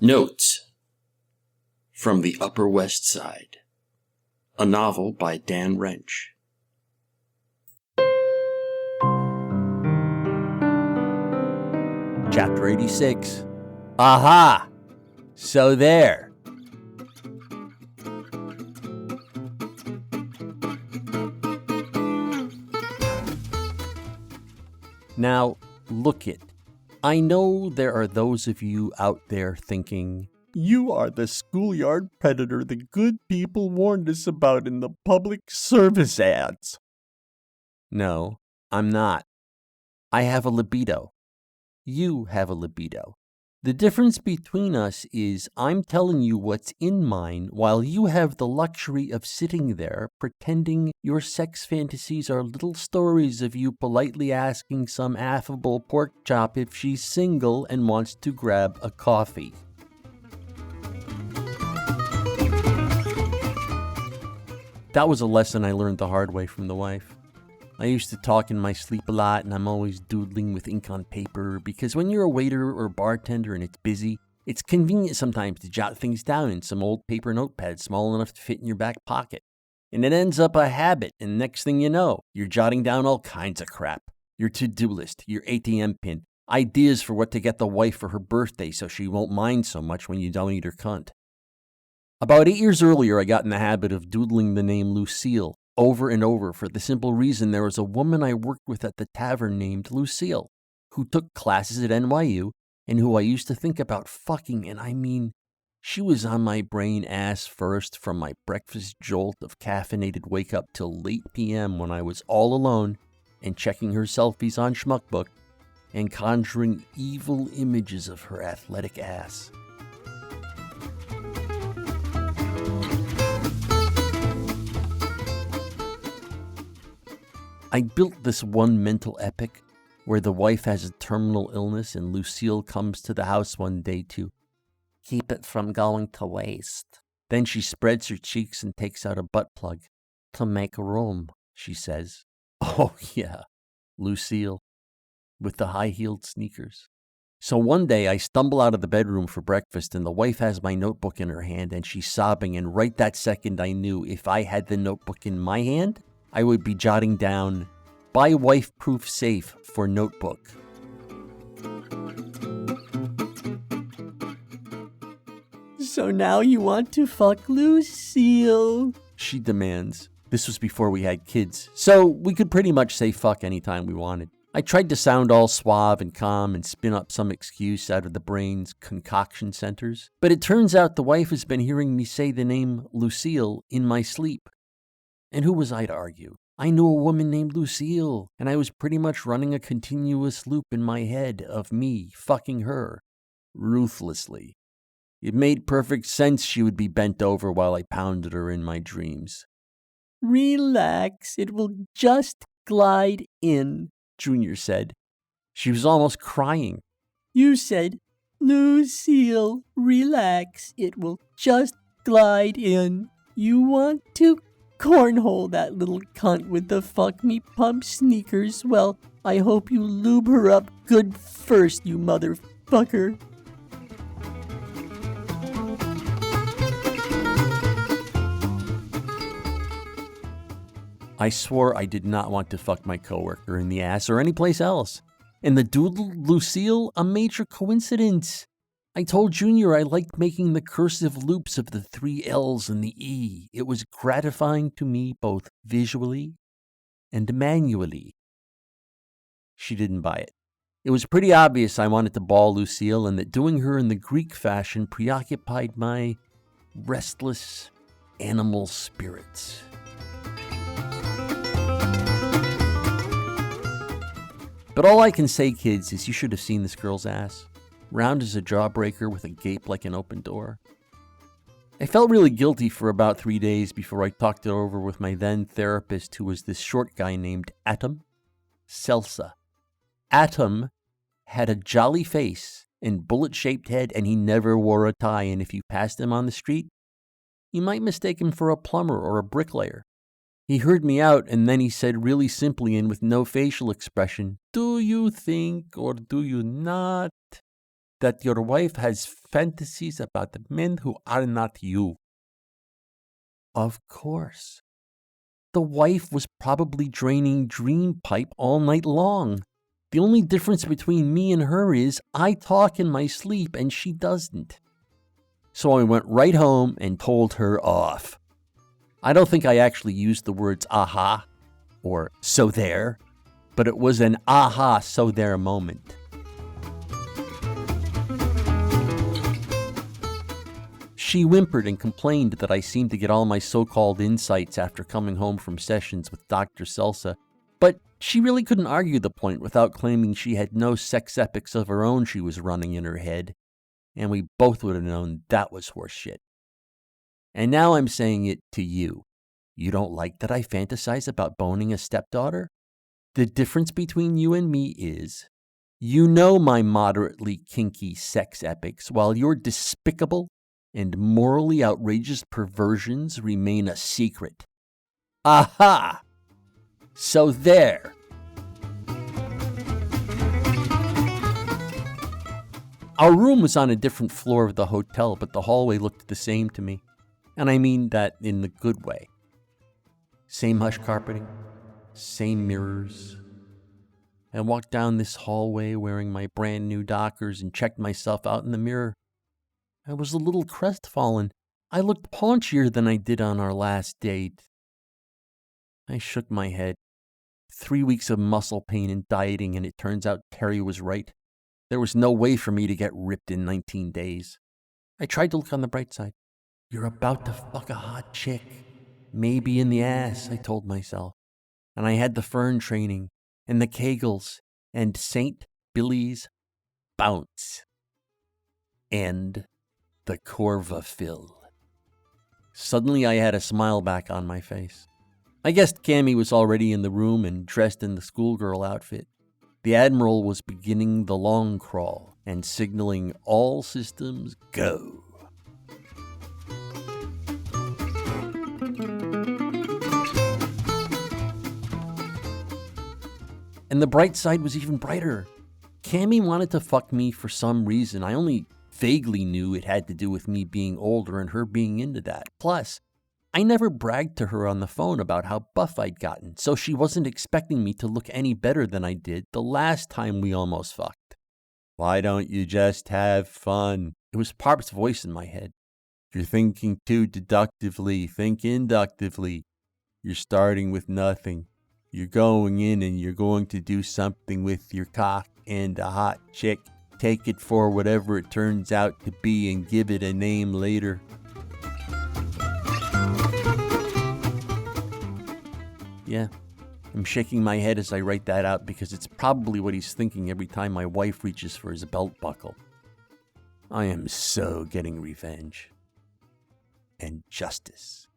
Notes from the Upper West Side, a novel by Dan Wrench. Chapter 86. Aha! So there. Now, look it. I know there are those of you out there thinking, you are the schoolyard predator the good people warned us about in the public service ads. No, I'm not. I have a libido. You have a libido. The difference between us is I'm telling you what's in mine while you have the luxury of sitting there pretending your sex fantasies are little stories of you politely asking some affable pork chop if she's single and wants to grab a coffee. That was a lesson I learned the hard way from the wife. I used to talk in my sleep a lot, and I'm always doodling with ink on paper, because when you're a waiter or bartender and it's busy, it's convenient sometimes to jot things down in some old paper notepad small enough to fit in your back pocket. And it ends up a habit, and next thing you know, you're jotting down all kinds of crap. Your to-do list, your ATM pin, ideas for what to get the wife for her birthday so she won't mind so much when you don't eat her cunt. About 8 years earlier, I got in the habit of doodling the name Lucille over and over for the simple reason there was a woman I worked with at the tavern named Lucille, who took classes at NYU and who I used to think about fucking, and I mean, she was on my brain ass first from my breakfast jolt of caffeinated wake up till late PM when I was all alone and checking her selfies on Schmuckbook and conjuring evil images of her athletic ass. I built this one mental epic where the wife has a terminal illness and Lucille comes to the house one day to keep it from going to waste. Then she spreads her cheeks and takes out a butt plug. To make room, she says. Oh yeah, Lucille, with the high-heeled sneakers. So one day I stumble out of the bedroom for breakfast and the wife has my notebook in her hand and she's sobbing, and right that second I knew if I had the notebook in my hand, I would be jotting down, buy wife-proof safe for notebook. So now you want to fuck Lucille, she demands. This was before we had kids, so we could pretty much say fuck anytime we wanted. I tried to sound all suave and calm and spin up some excuse out of the brain's concoction centers, but it turns out the wife has been hearing me say the name Lucille in my sleep. And who was I to argue? I knew a woman named Lucille, and I was pretty much running a continuous loop in my head of me fucking her, ruthlessly. It made perfect sense she would be bent over while I pounded her in my dreams. Relax, it will just glide in, Junior said. She was almost crying. You said, Lucille, relax, it will just glide in. You want to cornhole that little cunt with the fuck me pump sneakers? Well, I hope you lube her up good first, you motherfucker. I swore I did not want to fuck my coworker in the ass or anyplace else. And the doodle Lucille, a major coincidence. I told Junior I liked making the cursive loops of the 3 L's and the E. It was gratifying to me both visually and manually. She didn't buy it. It was pretty obvious I wanted to ball Lucille and that doing her in the Greek fashion preoccupied my restless animal spirits. But all I can say, kids, is you should have seen this girl's ass. Round as a jawbreaker with a gape like an open door. I felt really guilty for about 3 days before I talked it over with my then therapist, who was this short guy named Atom Selsa. Atom had a jolly face and bullet-shaped head, and he never wore a tie, and if you passed him on the street, you might mistake him for a plumber or a bricklayer. He heard me out, and then he said really simply and with no facial expression, "Do you think or do you not that your wife has fantasies about men who are not you. Of course. The wife was probably draining Dream Pipe all night long. The only difference between me and her is I talk in my sleep and she doesn't. So I went right home and told her off. I don't think I actually used the words aha or so there, but it was an aha so there moment. She whimpered and complained that I seemed to get all my so-called insights after coming home from sessions with Dr. Selsa, but she really couldn't argue the point without claiming she had no sex epics of her own she was running in her head, and we both would have known that was horseshit. And now I'm saying it to you. You don't like that I fantasize about boning a stepdaughter? The difference between you and me is, you know my moderately kinky sex epics, while your despicable and morally outrageous perversions remain a secret. Aha! So there. Our room was on a different floor of the hotel, but the hallway looked the same to me. And I mean that in the good way. Same hush carpeting, same mirrors. I walked down this hallway wearing my brand new Dockers and checked myself out in the mirror. I was a little crestfallen. I looked paunchier than I did on our last date. I shook my head. 3 weeks of muscle pain and dieting, and it turns out Terry was right. There was no way for me to get ripped in 19 days. I tried to look on the bright side. You're about to fuck a hot chick. Maybe in the ass, I told myself. And I had the Fern training, and the Kegels, and St. Billy's Bounce. And the Corvafil. Suddenly I had a smile back on my face. I guessed Cammy was already in the room and dressed in the schoolgirl outfit. The Admiral was beginning the long crawl and signaling all systems go. And the bright side was even brighter. Cammy wanted to fuck me for some reason. I only vaguely knew it had to do with me being older and her being into that. Plus, I never bragged to her on the phone about how buff I'd gotten, so she wasn't expecting me to look any better than I did the last time we almost fucked. Why don't you just have fun? It was Parp's voice in my head. You're thinking too deductively. Think inductively. You're starting with nothing. You're going in and you're going to do something with your cock and a hot chick. Take it for whatever it turns out to be and give it a name later. Yeah, I'm shaking my head as I write that out because it's probably what he's thinking every time my wife reaches for his belt buckle. I am so getting revenge. And justice.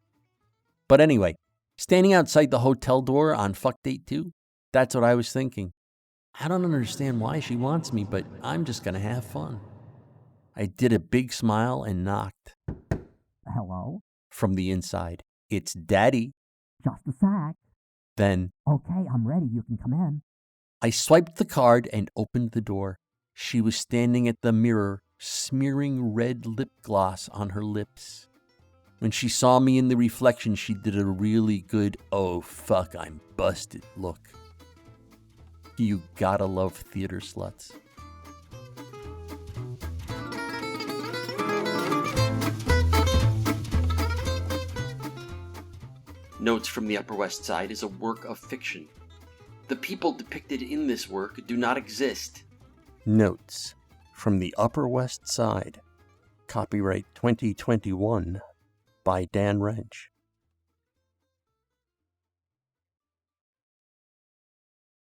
But anyway, standing outside the hotel door on Fuck Date 2, that's what I was thinking. I don't understand why she wants me, but I'm just going to have fun. I did a big smile and knocked. Hello? From the inside. It's Daddy. Just a sec. Then, Okay, I'm ready. You can come in. I swiped the card and opened the door. She was standing at the mirror, smearing red lip gloss on her lips. When she saw me in the reflection, she did a really good, oh fuck, I'm busted look. You gotta love theater sluts. Notes from the Upper West Side is a work of fiction. The people depicted in this work do not exist. Notes from the Upper West Side. Copyright 2021 by Dan Wrench.